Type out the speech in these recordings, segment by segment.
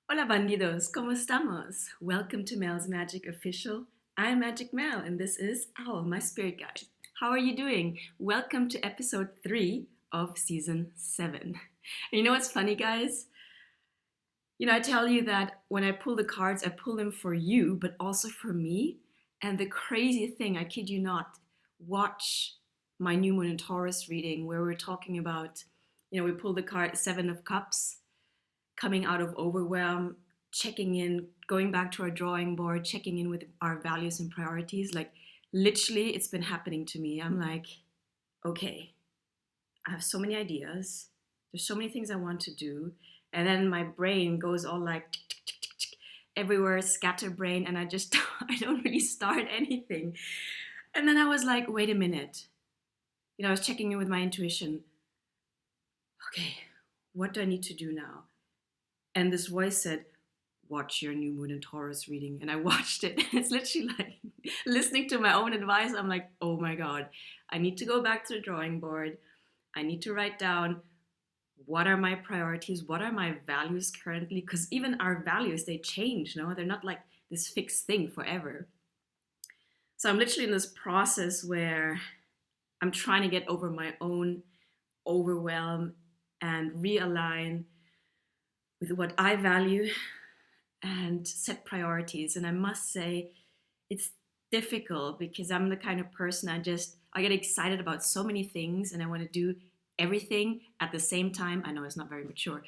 Hola Bandidos, ¿cómo estamos? Welcome to Mel's Magic Official. I'm Magic Mel and this is Owl, my spirit guide. How are you doing? Welcome to episode 3 of season 7. And you know what's funny, guys? I tell you that when I pull the cards, I pull them for you, but also for me. And the crazy thing, I kid you not, watch my new moon in Taurus reading where we're talking about, we pull the card Seven of Cups, coming out of overwhelm, checking in, going back to our drawing board, checking in with our values and priorities. Like, literally, it's been happening to me. I'm like, okay, I have so many ideas. There's so many things I want to do. And then my brain goes all like tick, tick, tick, tick, tick, everywhere, scatterbrain, and I don't really start anything. And then I was like, wait a minute. I was checking in with my intuition. Okay, what do I need to do now? And this voice said, watch your new moon in Taurus reading. And I watched it. And it's literally like listening to my own advice. I'm like, oh my God, I need to go back to the drawing board. I need to write down what are my priorities, what are my values currently, because even our values, they change, no? They're not like this fixed thing forever. So I'm literally in this process where I'm trying to get over my own overwhelm and realign with what I value and set priorities. And I must say, it's difficult because I'm the kind of person I get excited about so many things and I want to do everything at the same time. I know it's not very mature.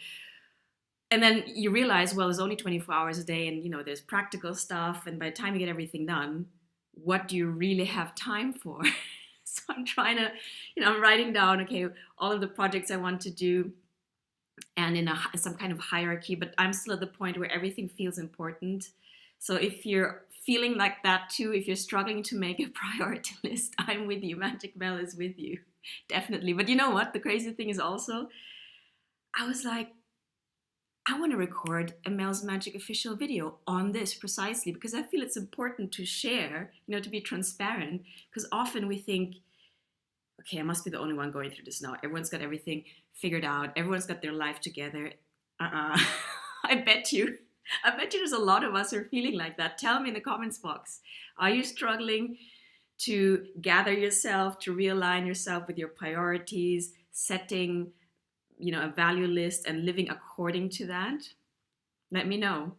And then you realize, well, there's only 24 hours a day and, there's practical stuff. And by the time you get everything done, what do you really have time for? So I'm trying to, I'm writing down, okay, all of the projects I want to do and in some kind of hierarchy, but I'm still at the point where everything feels important. So if you're feeling like that too, if you're struggling to make a priority list, I'm with you. Magic Mel is with you, definitely. But you know what? The crazy thing is also, I was like, I want to record a Mel's Magic official video on this precisely because I feel it's important to share, to be transparent. Because often we think, okay, I must be the only one going through this now. Everyone's got everything figured out. Everyone's got their life together. I bet you. I bet you there's a lot of us who are feeling like that. Tell me in the comments box. Are you struggling to gather yourself, to realign yourself with your priorities, setting, a value list and living according to that? Let me know.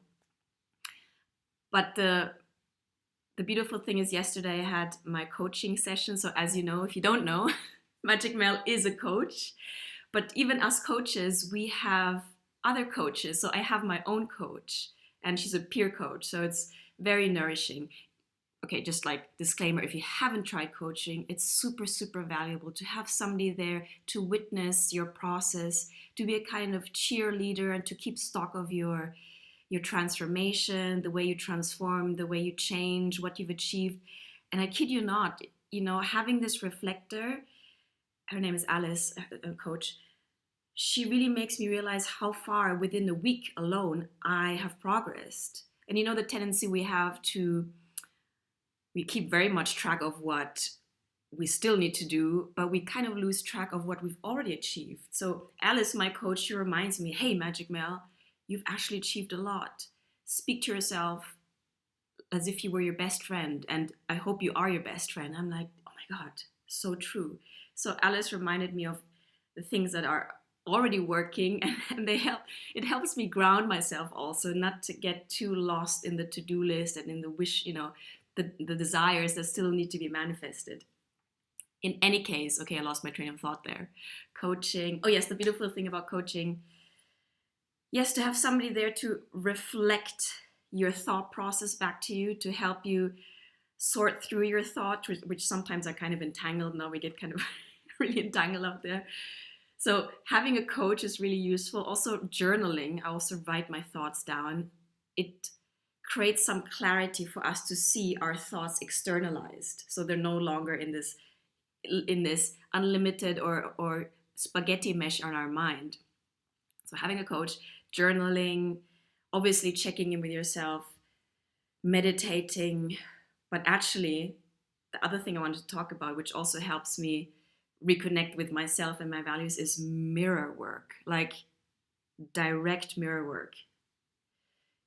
But the beautiful thing is yesterday I had my coaching session. So as you know, if you don't know, Magic Mel is a coach. But even us coaches, we have other coaches. So I have my own coach and she's a peer coach. So it's very nourishing. Okay, just like disclaimer, if you haven't tried coaching, it's super, super valuable to have somebody there to witness your process, to be a kind of cheerleader and to keep stock of your transformation, the way you transform, the way you change, what you've achieved. And I kid you not, having this reflector, her name is Alice, a coach, she really makes me realize how far within a week alone I have progressed. And the tendency we have we keep very much track of what we still need to do, but we kind of lose track of what we've already achieved. So Alice, my coach, she reminds me, hey, Magic Mel, you've actually achieved a lot. Speak to yourself as if you were your best friend, and I hope you are your best friend. I'm like, oh my God, so true. So Alice reminded me of the things that are already working, and it helps me ground myself also, not to get too lost in the to-do list and in the wish, the desires that still need to be manifested. In any case, okay, I lost my train of thought there. Coaching. Oh yes, the beautiful thing about coaching, yes, to have somebody there to reflect your thought process back to you, to help you sort through your thoughts, which sometimes are kind of entangled. Now we get kind of really entangled up there. So having a coach is really useful. Also journaling, I also write my thoughts down. It creates some clarity for us to see our thoughts externalized. So they're no longer in this unlimited or spaghetti mesh on our mind. So having a coach, journaling, obviously checking in with yourself, meditating, but actually the other thing I wanted to talk about, which also helps me reconnect with myself and my values, is mirror work, like direct mirror work.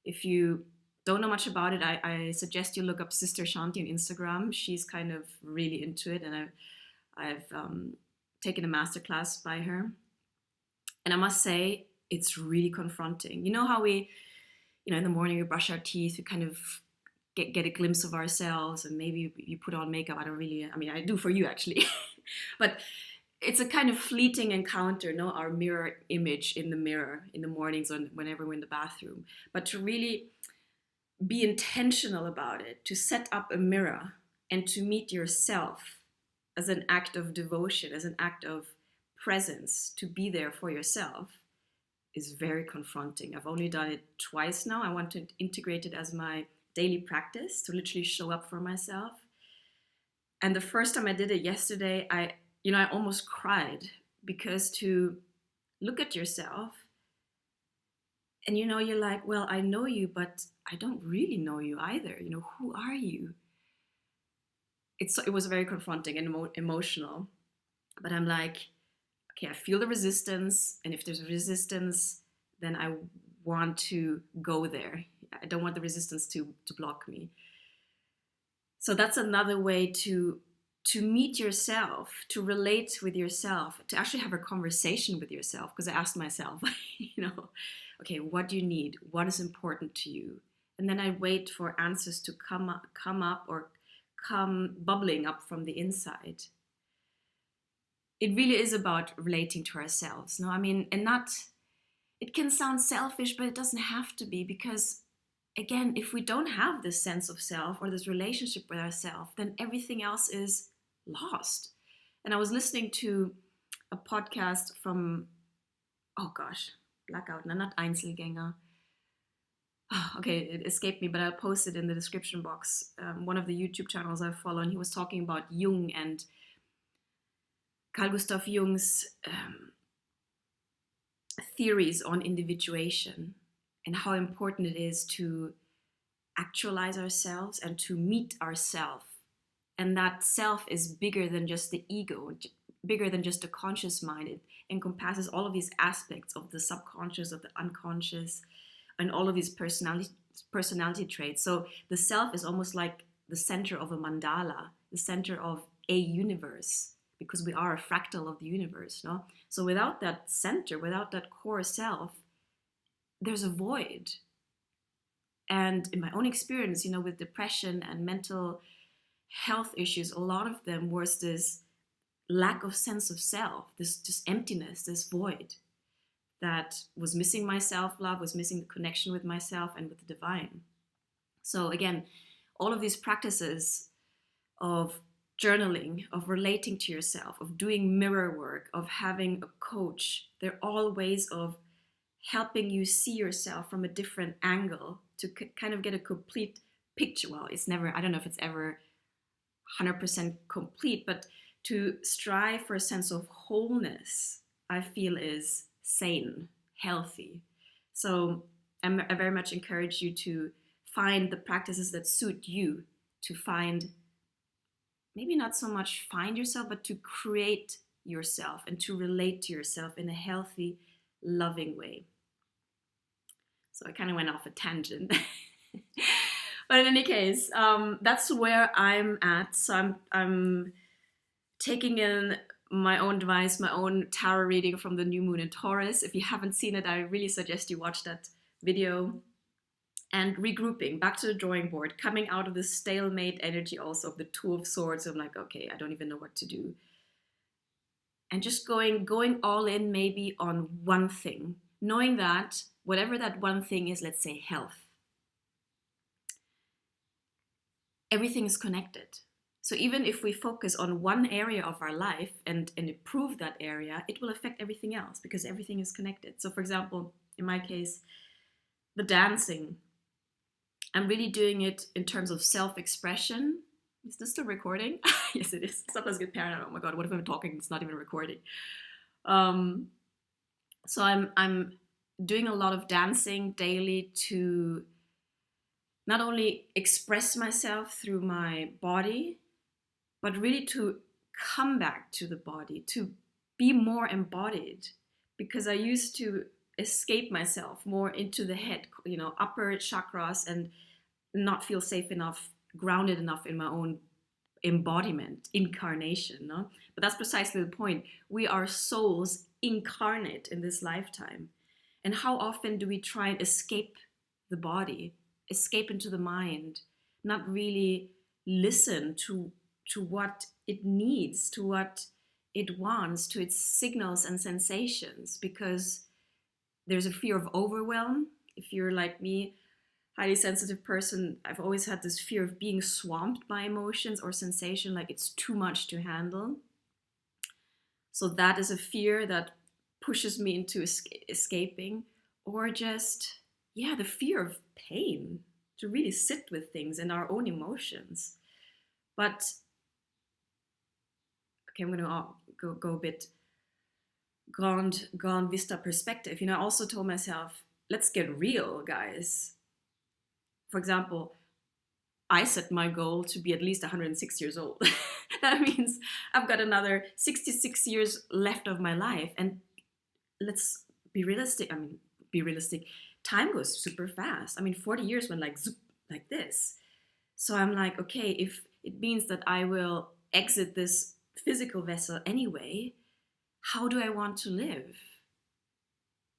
If you don't know much about it, I suggest you look up Sister Shanti on Instagram. She's kind of really into it, and I've taken a masterclass by her. And I must say, it's really confronting. You know how in the morning we brush our teeth, we kind of get a glimpse of ourselves, and maybe you put on makeup. I do for you actually. But it's a kind of fleeting encounter, no, our mirror image in the mirror in the mornings or whenever we're in the bathroom. But to really be intentional about it, to set up a mirror and to meet yourself as an act of devotion, as an act of presence, to be there for yourself, is very confronting. I've only done it twice now. I want to integrate it as my daily practice, to literally show up for myself. And the first time I did it yesterday, I almost cried, because to look at yourself and you're like, well, I know you, but I don't really know you either. Who are you? It was very confronting and emotional. But I'm like, okay, I feel the resistance, and if there's resistance, then I want to go there. I don't want the resistance to block me. So that's another way to meet yourself, to relate with yourself, to actually have a conversation with yourself. Because I asked myself, okay, what do you need? What is important to you? And then I wait for answers to come up or come bubbling up from the inside. It really is about relating to ourselves. No, it can sound selfish, but it doesn't have to be, because again, if we don't have this sense of self or this relationship with ourselves, then everything else is lost. And I was listening to a podcast from, blackout, no, not Einzelgänger. Okay, it escaped me, but I'll post it in the description box. One of the YouTube channels I follow, and he was talking about Jung and Carl Gustav Jung's theories on individuation, and how important it is to actualize ourselves and to meet ourselves. And that self is bigger than just the ego, bigger than just the conscious mind. It encompasses all of these aspects of the subconscious, of the unconscious, and all of these personality traits. So the self is almost like the center of a mandala, the center of a universe, because we are a fractal of the universe, no? So without that center, without that core self, there's a void. And in my own experience, with depression and mental health issues, a lot of them was this lack of sense of self, this just emptiness, this void that was missing my self-love, was missing the connection with myself and with the divine. So again, all of these practices of journaling, of relating to yourself, of doing mirror work, of having a coach, they're all ways of helping you see yourself from a different angle, to kind of get a complete picture. Well, I don't know if it's ever 100% complete, but to strive for a sense of wholeness, I feel is sane, healthy. So I very much encourage you to find the practices that suit you, to find, maybe not so much find yourself, but to create yourself and to relate to yourself in a healthy, loving way. So I kind of went off a tangent. But in any case, that's where I'm at. So I'm taking in my own device, my own tarot reading from the new moon in Taurus. If you haven't seen it, I really suggest you watch that video. And regrouping, back to the drawing board, coming out of the stalemate energy also of the Two of Swords. I'm like, okay, I don't even know what to do. And just going all in maybe on one thing, knowing that whatever that one thing is, let's say health, everything is connected. So even if we focus on one area of our life and improve that area, it will affect everything else, because everything is connected. So for example, in my case, the dancing, I'm really doing it in terms of self-expression. Is this still recording? Yes, it is. Sometimes I get paranoid. Oh my God, what if I'm talking? It's not even recording. So I'm doing a lot of dancing daily to not only express myself through my body, but really to come back to the body, to be more embodied. Because I used to escape myself more into the head, upper chakras, and not feel safe enough, grounded enough in my own embodiment, incarnation. No? But that's precisely the point. We are souls incarnate in this lifetime. And how often do we try and escape the body, escape into the mind, not really listen to what it needs, to what it wants, to its signals and sensations, because there's a fear of overwhelm. If you're like me, highly sensitive person, I've always had this fear of being swamped by emotions or sensation, like it's too much to handle. So that is a fear that pushes me into escaping, or just, yeah, the fear of pain, to really sit with things and our own emotions. But okay, I'm going to go a bit grand vista perspective. I also told myself, let's get real, guys. For example, I set my goal to be at least 106 years old. That means I've got another 66 years left of my life. And let's be realistic. Time goes super fast. 40 years went like zoop, like this. So I'm like, okay, if it means that I will exit this physical vessel anyway, how do I want to live?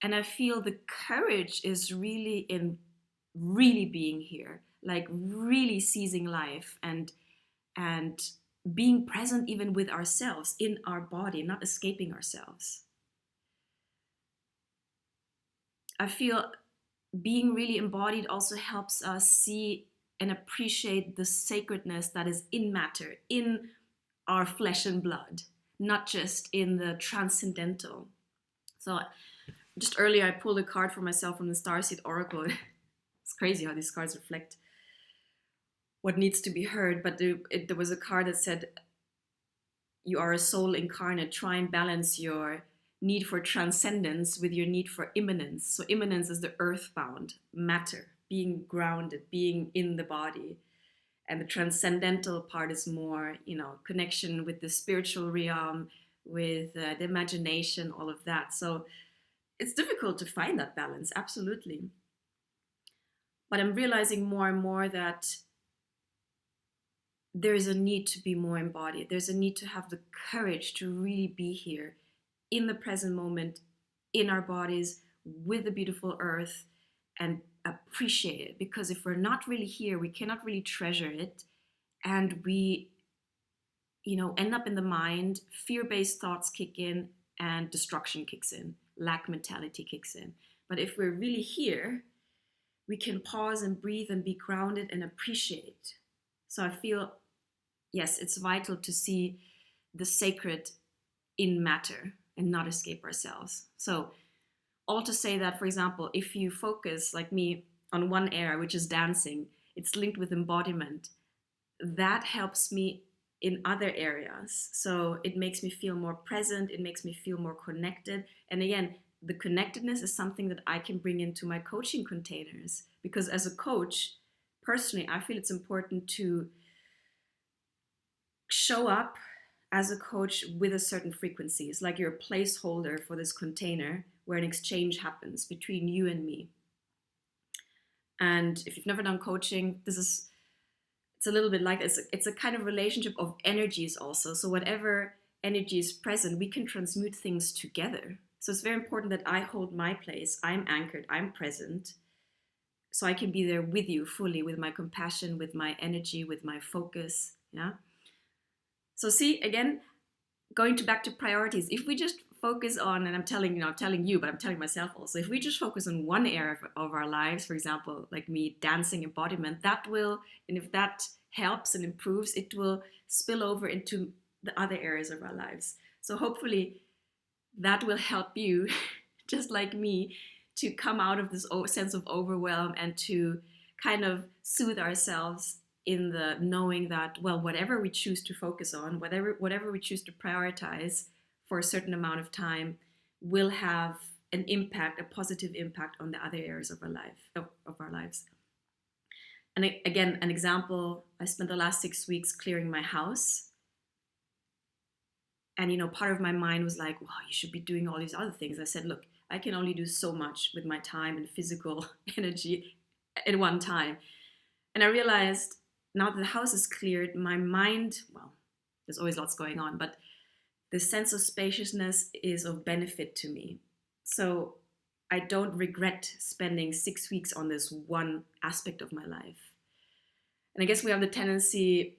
And I feel the courage is really in really being here, like really seizing life and being present even with ourselves in our body, not escaping ourselves. I feel being really embodied also helps us see and appreciate the sacredness that is in matter, in our flesh and blood, not just in the transcendental. So just earlier I pulled a card for myself from the Starseed Oracle. It's crazy how these cards reflect what needs to be heard, but there was a card that said, you are a soul incarnate, try and balance your need for transcendence with your need for immanence. So immanence is the earthbound matter, being grounded, being in the body. And the transcendental part is more, connection with the spiritual realm, with the imagination, all of that. So it's difficult to find that balance, absolutely. But I'm realizing more and more that there's a need to be more embodied. There's a need to have the courage to really be here in the present moment, in our bodies, with the beautiful earth, and appreciate it. Because if we're not really here, we cannot really treasure it. And we, end up in the mind, fear-based thoughts kick in, and destruction kicks in, lack mentality kicks in. But if we're really here, we can pause and breathe and be grounded and appreciate. So I feel, yes, it's vital to see the sacred in matter and not escape ourselves. So all to say that, for example, if you focus, like me, on one area, which is dancing, it's linked with embodiment. That helps me in other areas. So it makes me feel more present. It makes me feel more connected. And again, the connectedness is something that I can bring into my coaching containers. Because as a coach, personally, I feel it's important to show up as a coach with a certain frequency. It's like you're a placeholder for this container where an exchange happens between you and me. And if you've never done coaching, it's a little bit like it's a kind of relationship of energies also. So whatever energy is present, we can transmute things together. So it's very important that I hold my place. I'm anchored, I'm present. So I can be there with you fully, with my compassion, with my energy, with my focus. Yeah. So see, again, going back to priorities, if we just focus on, and I'm telling you, but I'm telling myself also, if we just focus on one area of our lives, for example, like me, dancing embodiment, that will, and if that helps and improves, it will spill over into the other areas of our lives. So hopefully that will help you, just like me, to come out of this sense of overwhelm and to kind of soothe ourselves in the knowing that, well, whatever we choose to focus on, whatever we choose to prioritize for a certain amount of time will have an impact, a positive impact on the other areas of our lives. And again, an example, I spent the last 6 weeks clearing my house. And, part of my mind was like, wow, you should be doing all these other things. I said, look, I can only do so much with my time and physical energy at one time. And I realized now that the house is cleared, my mind, well, there's always lots going on, but the sense of spaciousness is of benefit to me. So I don't regret spending 6 weeks on this one aspect of my life. And I guess we have the tendency,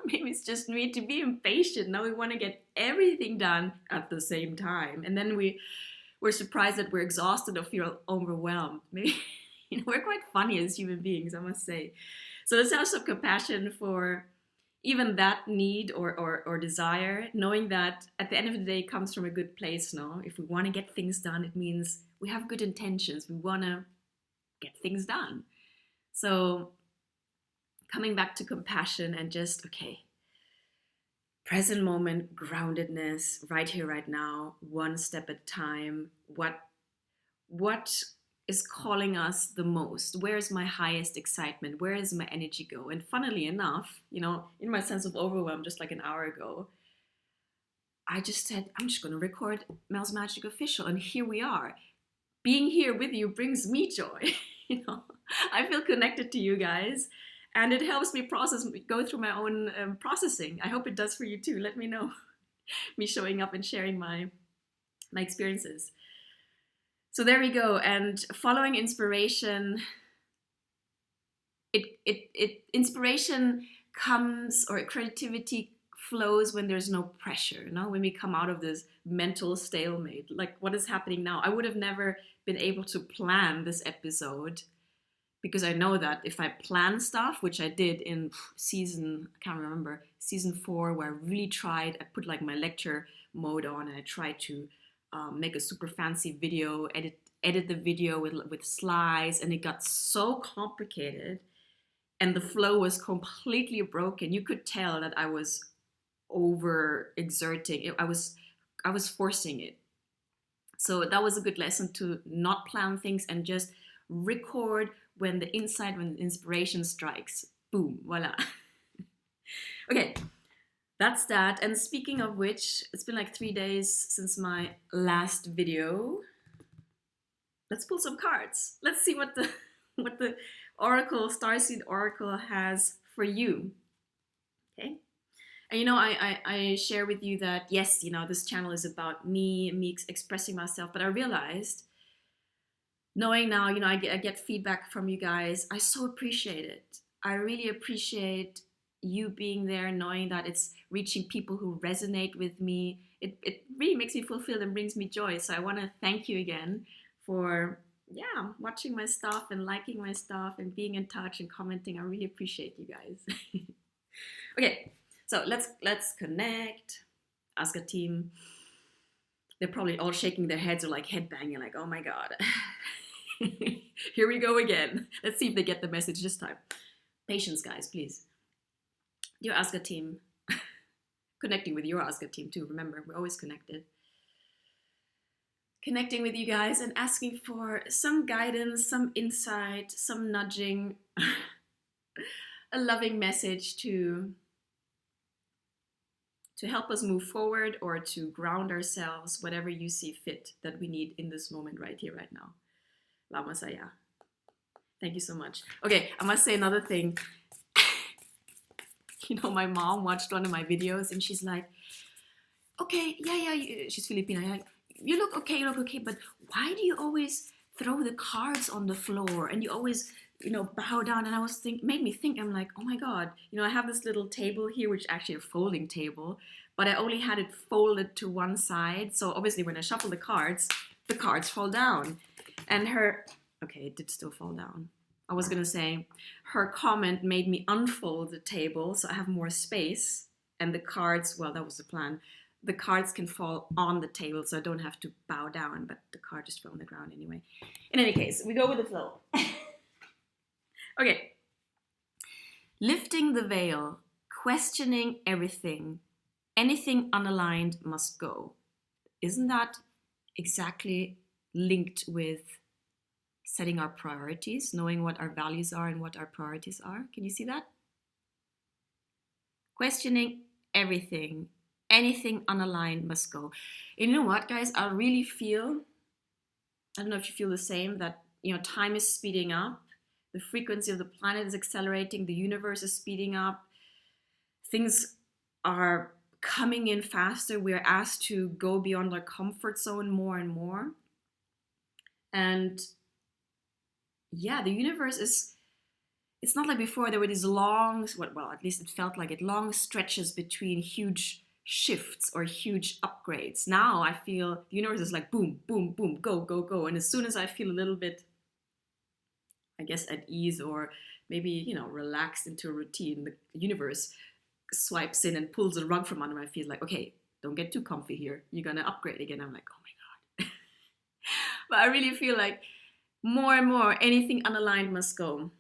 maybe it's just me, to be impatient. Now we want to get everything done at the same time. And then we're surprised that we're exhausted or feel overwhelmed. Maybe, we're quite funny as human beings, I must say. So let's have some compassion for even that need or desire, knowing that at the end of the day it comes from a good place. No, if we want to get things done, it means we have good intentions. We want to get things done. So coming back to compassion and just, okay, present moment, groundedness, right here, right now, one step at a time. What is calling us the most? Where is my highest excitement? Where is my energy go? And funnily enough, in my sense of overwhelm, just like an hour ago, I just said, I'm just going to record Mel's Magic Official. And here we are. Being here with you brings me joy. I feel connected to you guys. And it helps me go through my own processing. I hope it does for you too. Let me know. Me showing up and sharing my experiences. So there we go. And following inspiration, inspiration comes, or creativity flows when there's no pressure. When we come out of this mental stalemate, like what is happening now. I would have never been able to plan this episode, because I know that if I plan stuff, which I did in season 4, where I really tried, I put like my lecture mode on and I tried to make a super fancy video, edit the video with slides, and it got so complicated and the flow was completely broken. You could tell that I was over exerting. I was forcing it. So that was a good lesson, to not plan things and just record when the inspiration strikes. Boom, voila. Okay, that's that. And speaking of which, it's been like 3 days since my last video. Let's pull some cards. Let's see what the Oracle, Starseed Oracle has for you. Okay. And I share with you that, yes, this channel is about me expressing myself, but I realized, knowing now, I get feedback from you guys. I so appreciate it. I really appreciate you being there, knowing that it's reaching people who resonate with me. It really makes me fulfilled and brings me joy. So I want to thank you again for, watching my stuff and liking my stuff and being in touch and commenting. I really appreciate you guys. Okay, so let's connect. Ask a team. They're probably all shaking their heads or like headbanging, like, oh my God. Here we go again. Let's see if they get the message this time. Patience, guys, please. Dear Aska team, connecting with your Aska team too. Remember, we're always connected. Connecting with you guys and asking for some guidance, some insight, some nudging, a loving message to help us move forward or to ground ourselves, whatever you see fit that we need in this moment right here, right now. Lama Saya. Thank you so much. Okay, I must say another thing. My mom watched one of my videos and she's like, okay, she's Filipina. Like, you look okay, but why do you always throw the cards on the floor and you always, bow down? And I made me think, I'm like, oh my God, I have this little table here, which is actually a folding table, but I only had it folded to one side. So obviously when I shuffle the cards fall down. And it did still fall down. I was going to say, her comment made me unfold the table so I have more space. And the cards, well, that was the plan. The cards can fall on the table so I don't have to bow down, but the card just fell on the ground anyway. In any case, we go with the flow. Okay. Lifting the veil, questioning everything, anything unaligned must go. Isn't that exactly linked with setting our priorities, knowing what our values are and what our priorities are? Can you see that? Questioning everything, anything unaligned must go. And you know what, guys? I really feel I don't know if you feel the same, that, time is speeding up. The frequency of the planet is accelerating. The universe is speeding up. Things are coming in faster. We're asked to go beyond our comfort zone more and more. And yeah, the universe is, it's not like before there were these long, well, at least it felt like it, long stretches between huge shifts or huge upgrades. Now I feel the universe is like boom, boom, boom, go, go, go. And as soon as I feel a little bit, I guess, at ease, or maybe, relaxed into a routine, the universe swipes in and pulls the rug from under my feet, like, okay, don't get too comfy here. You're going to upgrade again. I'm like, oh my God. But I really feel like more and more, anything unaligned must go.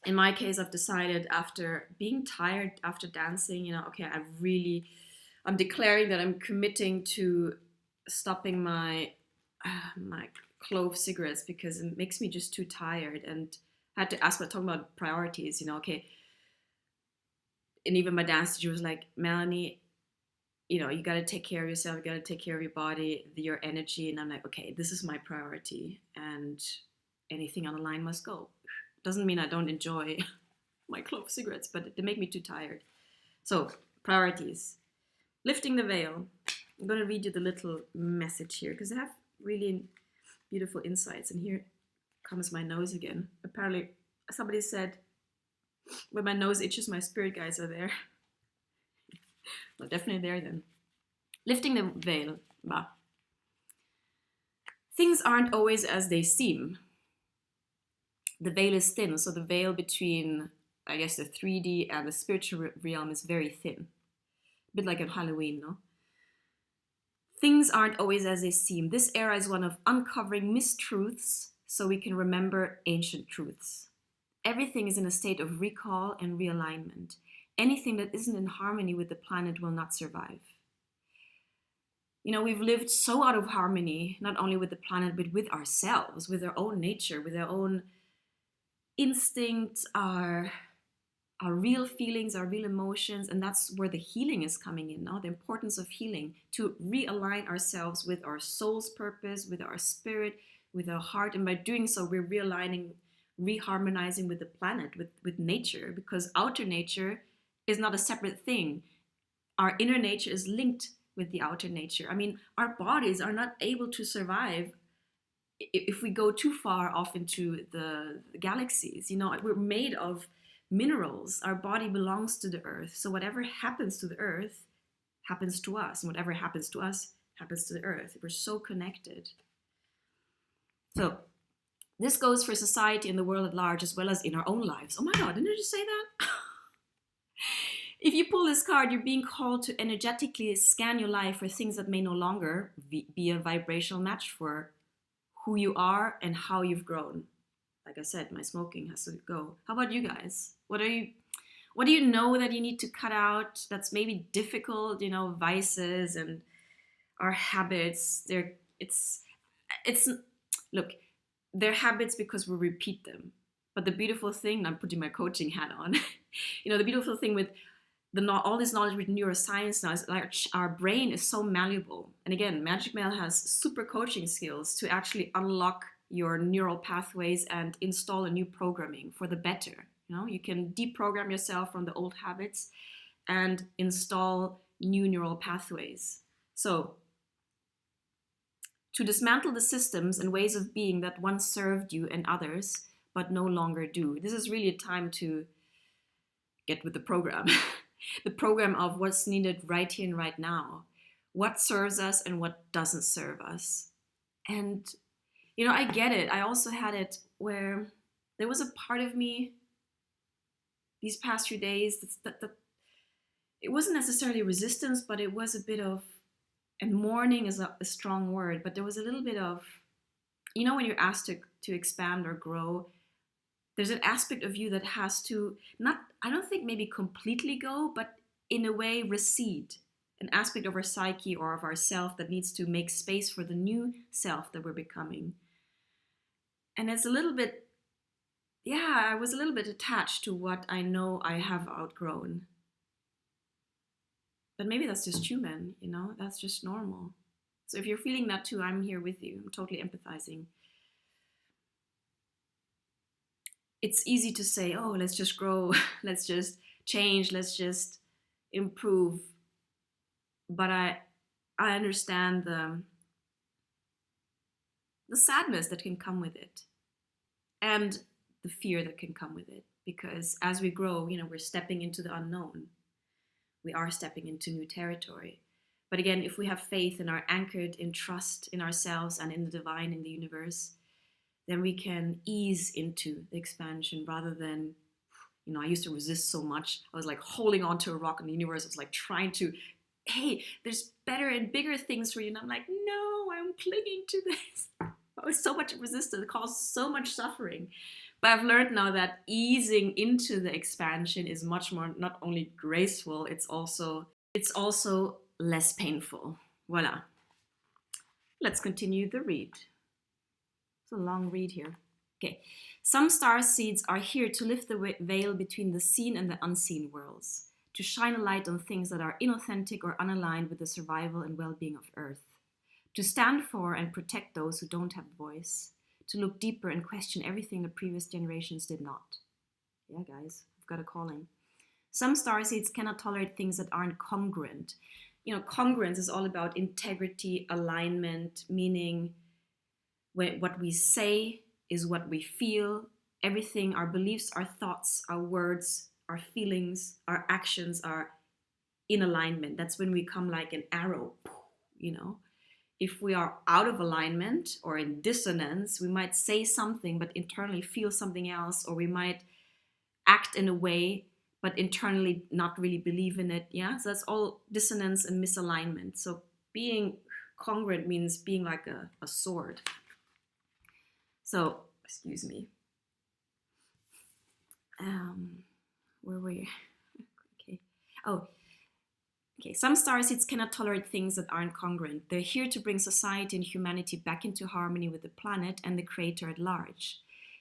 In my case, I've decided, after being tired after dancing, okay, I'm declaring that I'm committing to stopping my clove cigarettes, because it makes me just too tired. And I had to ask, talking about priorities, okay. And even my dance teacher was like, Melanie, you got to take care of yourself, you got to take care of your body, your energy. And I'm like, okay, this is my priority, and anything on the line must go. Doesn't mean I don't enjoy my clove cigarettes, but they make me too tired. So, priorities. Lifting the veil. I'm going to read you the little message here, because I have really beautiful insights. And here comes my nose again. Apparently, somebody said, when my nose itches, my spirit guides are there. Well, definitely there then. Lifting the veil. Bah. Things aren't always as they seem. The veil is thin, so the veil between, I guess, the 3D and the spiritual realm is very thin. A bit like on Halloween, no? Things aren't always as they seem. This era is one of uncovering mistruths so we can remember ancient truths. Everything is in a state of recall and realignment. Anything that isn't in harmony with the planet will not survive. We've lived so out of harmony, not only with the planet, but with ourselves, with our own nature, with our own instincts, our real feelings, our real emotions. And that's where the healing is coming in now, the importance of healing, to realign ourselves with our soul's purpose, with our spirit, with our heart. And by doing so, we're realigning, reharmonizing with the planet, with nature, because outer nature is not a separate thing. Our inner nature is linked with the outer nature. I mean, our bodies are not able to survive if we go too far off into the galaxies. We're made of minerals. Our body belongs to the earth. So whatever happens to the earth happens to us. And whatever happens to us happens to the earth. We're so connected. So this goes for society and the world at large, as well as in our own lives. Oh my God, didn't I just say that? If you pull this card, you're being called to energetically scan your life for things that may no longer be a vibrational match for who you are and how you've grown. Like I said, my smoking has to go. How about you guys? What do you know that you need to cut out that's maybe difficult? Vices and our habits. Look, they're habits because we repeat them. But the beautiful thing, and I'm putting my coaching hat on, the beautiful thing with all this knowledge with neuroscience now is like our brain is so malleable. And again, Magic Mel has super coaching skills to actually unlock your neural pathways and install a new programming for the better. You can deprogram yourself from the old habits and install new neural pathways. So, to dismantle the systems and ways of being that once served you and others, but no longer do. This is really a time to get with the program. The program of what's needed right here and right now. What serves us and what doesn't serve us. And, I get it. I also had it where there was a part of me these past few days that it wasn't necessarily resistance, but it was a bit of, and mourning is a strong word, but there was a little bit of, when you're asked to expand or grow, there's an aspect of you that has to, I don't think maybe completely go, but in a way recede. An aspect of our psyche or of our self that needs to make space for the new self that we're becoming. And it's a little bit, I was a little bit attached to what I know I have outgrown. But maybe that's just human, that's just normal. So if you're feeling that too, I'm here with you. I'm totally empathizing. It's easy to say, oh, let's just grow, let's just change, let's just improve. But I understand the sadness that can come with it and the fear that can come with it. Because as we grow, we're stepping into the unknown. We are stepping into new territory. But again, if we have faith and are anchored in trust in ourselves and in the divine, in the universe, then we can ease into the expansion rather than, I used to resist so much. I was like holding on to a rock in the universe. I was like trying to, hey, there's better and bigger things for you. And I'm like, no, I'm clinging to this. I was so much resistance. It caused so much suffering. But I've learned now that easing into the expansion is much more not only graceful, it's also less painful. Voila. Let's continue the read. It's a long read here. Okay. Some star seeds are here to lift the veil between the seen and the unseen worlds, to shine a light on things that are inauthentic or unaligned with the survival and well-being of Earth, to stand for and protect those who don't have a voice, to look deeper and question everything the previous generations did not. Yeah, guys, I've got a calling. Some starseeds cannot tolerate things that aren't congruent. Congruence is all about integrity, alignment, meaning what we say is what we feel. Everything, our beliefs, our thoughts, our words, our feelings, our actions are in alignment. That's when we come like an arrow, If we are out of alignment or in dissonance, we might say something but internally feel something else, or we might act in a way but internally not really believe in it. Yeah, so that's all dissonance and misalignment. So being congruent means being like a sword. So, excuse me. Where were you? Okay. Oh, okay. Some starseeds cannot tolerate things that aren't congruent. They're here to bring society and humanity back into harmony with the planet and the creator at large.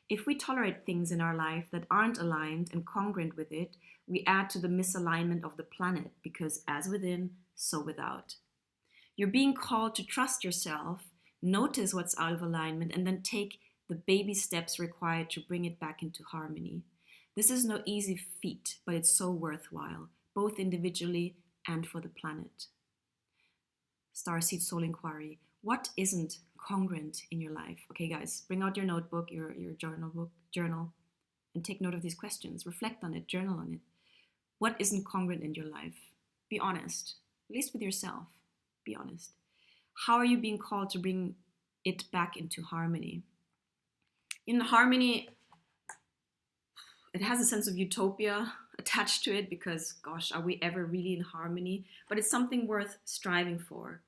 If we tolerate things in our life that aren't aligned and congruent with it, we add to the misalignment of the planet, because as within, so without. You're being called to trust yourself, notice what's out of alignment, and then take the baby steps required to bring it back into harmony. This is no easy feat, but it's so worthwhile, both individually and for the planet. Starseed Soul Inquiry. What isn't congruent in your life? Okay, guys, bring out your notebook, your journal, and take note of these questions. Reflect on it, journal on it. What isn't congruent in your life? Be honest, at least with yourself. Be honest. How are you being called to bring it back into harmony? In harmony, it has a sense of utopia attached to it, because, gosh, are we ever really in harmony? But it's something worth striving for.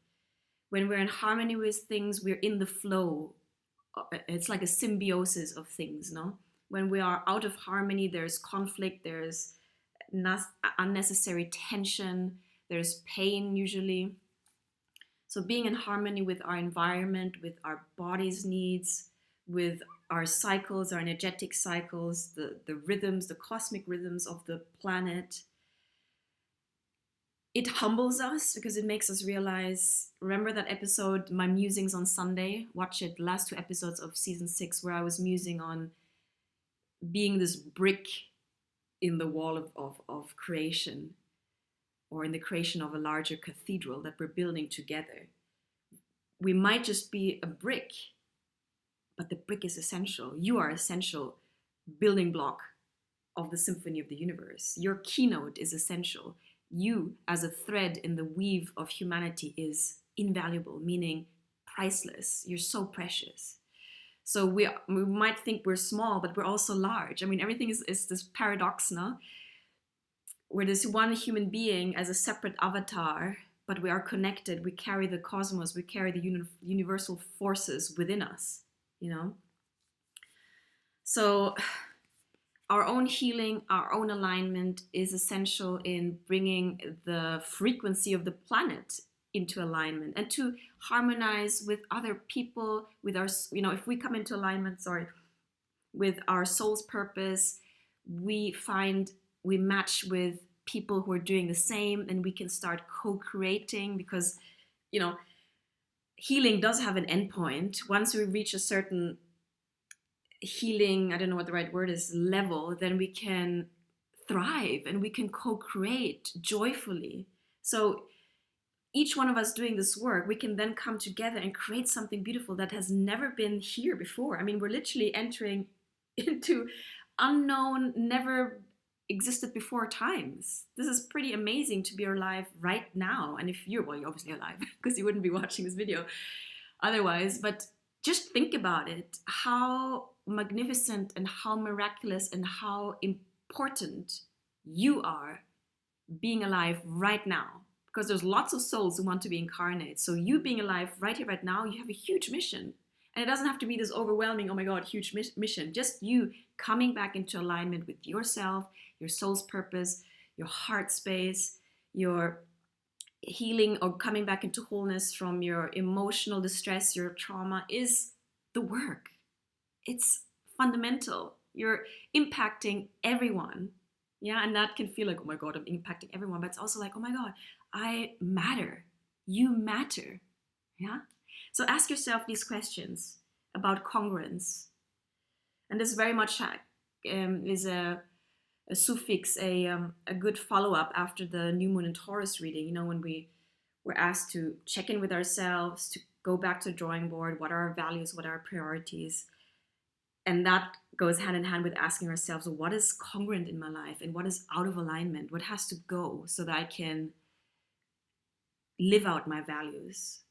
When we're in harmony with things, we're in the flow. It's like a symbiosis of things, no? When we are out of harmony, there's conflict, there's unnecessary tension, there's pain usually. So being in harmony with our environment, with our body's needs, with our cycles, our energetic cycles, the rhythms, the cosmic rhythms of the planet, it humbles us because it makes us realize, remember that episode, My Musings on Sunday? Watch it, the last 2 episodes of season 6, where I was musing on being this brick in the wall of creation, or in the creation of a larger cathedral that we're building together. We might just be a brick, but the brick is essential. You are essential building block of the symphony of the universe. Your keynote is essential. You, as a thread in the weave of humanity, is invaluable, meaning priceless. You're so precious. So we might think we're small, but we're also large. I mean, everything is this paradox now, where there's one human being as a separate avatar, but we are connected. We carry the cosmos, we carry the universal forces within us, So our own healing, our own alignment is essential in bringing the frequency of the planet into alignment, and to harmonize with other people, with our, if we come into alignment, with our soul's purpose, we match with people who are doing the same, and we can start co-creating, because, healing does have an endpoint. Once we reach a certain healing, I don't know what the right word is, level, then we can thrive and we can co-create joyfully. So each one of us doing this work, we can then come together and create something beautiful that has never been here before. I mean, we're literally entering into unknown, never existed before times. This is pretty amazing to be alive right now. And if you're, well, you're obviously alive because you wouldn't be watching this video otherwise, but just think about it, how magnificent and how miraculous and how important you are being alive right now, because there's lots of souls who want to be incarnate. So you being alive right here, right now, you have a huge mission. And it doesn't have to be this overwhelming, oh my God, huge mission. Just you coming back into alignment with yourself, your soul's purpose, your heart space, your healing or coming back into wholeness from your emotional distress, your trauma is the work. It's fundamental. You're impacting everyone. Yeah, and that can feel like, oh my God, I'm impacting everyone. But it's also like, oh my God, I matter. You matter. Yeah. So ask yourself these questions about congruence. And this very much is a suffix, a good follow-up after the new moon and Taurus reading. You know, when we were asked to check in with ourselves, to go back to the drawing board, what are our values, what are our priorities? And that goes hand in hand with asking ourselves, well, what is congruent in my life and what is out of alignment? What has to go so that I can live out my values?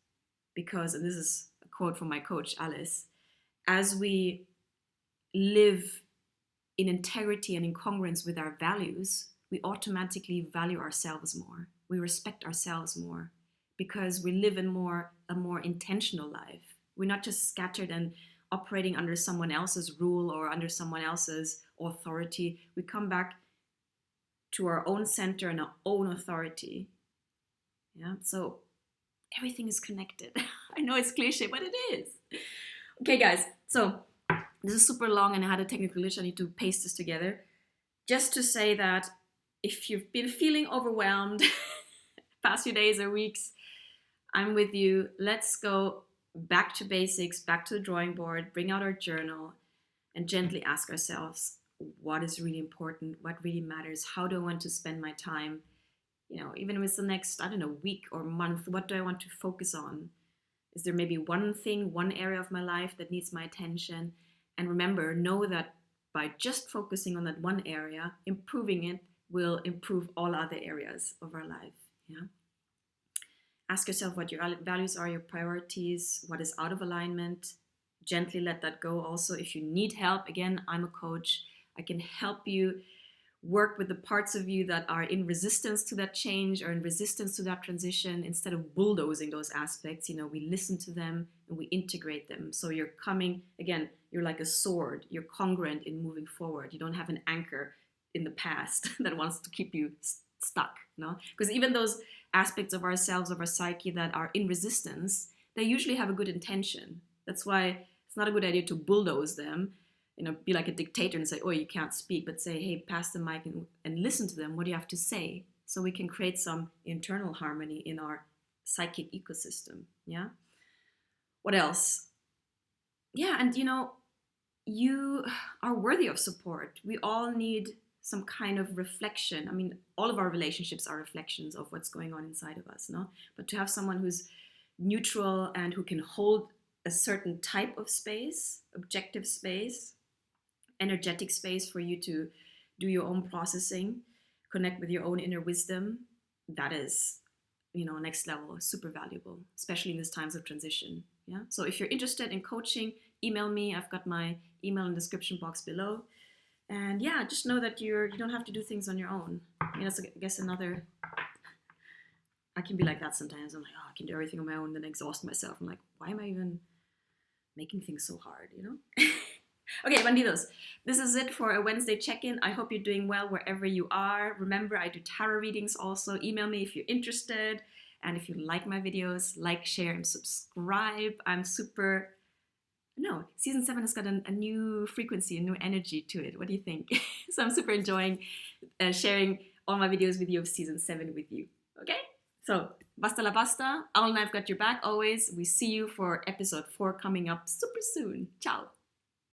Because, and this is a quote from my coach, Alice, as we live in integrity and in congruence with our values, we automatically value ourselves more. We respect ourselves more because we live in a more intentional life. We're not just scattered and operating under someone else's rule or under someone else's authority. We come back to our own center and our own authority. Yeah, so everything is connected. I know it's cliche, but it is. Okay, guys, so this is super long and I had a technical glitch. I need to paste this together. Just to say that if you've been feeling overwhelmed past few days or weeks, I'm with you. Let's go back to basics, back to the drawing board, bring out our journal and gently ask ourselves, what is really important? What really matters? How do I want to spend my time? You know, even with the next, I don't know, week or month, what do I want to focus on? Is there maybe one thing, one area of my life that needs my attention? And remember, know that by just focusing on that one area, improving it will improve all other areas of our life. Yeah. Ask yourself what your values are, your priorities, what is out of alignment. Gently let that go. Also, if you need help, again, I'm a coach. I can help you work with the parts of you that are in resistance to that change or in resistance to that transition. Instead of bulldozing those aspects, you know, we listen to them and we integrate them. So you're coming, again, you're like a sword. You're congruent in moving forward. You don't have an anchor in the past that wants to keep you stuck, no? Because even those aspects of ourselves, of our psyche that are in resistance, they usually have a good intention. That's why it's not a good idea to bulldoze them, you know, be like a dictator and say, oh, you can't speak, but say, hey, pass the mic and listen to them. What do you have to say? So we can create some internal harmony in our psychic ecosystem. Yeah. What else? Yeah. And, you know, you are worthy of support. We all need some kind of reflection. I mean, all of our relationships are reflections of what's going on inside of us, no? But to have someone who's neutral and who can hold a certain type of space, objective space, energetic space for you to do your own processing, connect with your own inner wisdom, that is, you know, next level, super valuable, especially in these times of transition. Yeah. So if you're interested in coaching, email me. I've got my email in the description box below. And yeah, just know that you don't have to do things on your own. I mean, that's, I guess, another, I can be like that sometimes. I'm like, oh, I can do everything on my own, then I exhaust myself. I'm like, why am I even making things so hard, you know? Okay, Bandidos, this is it for a Wednesday check-in. I hope you're doing well wherever you are. Remember, I do tarot readings also. Email me if you're interested. And if you like my videos, like, share, and subscribe. I'm super... No, season 7 has got a new frequency, a new energy to it. What do you think? So I'm super enjoying sharing all my videos with you of season 7 with you. Okay? So Basta la basta. Owl and I've got your back always. We see you for episode 4 coming up super soon. Ciao.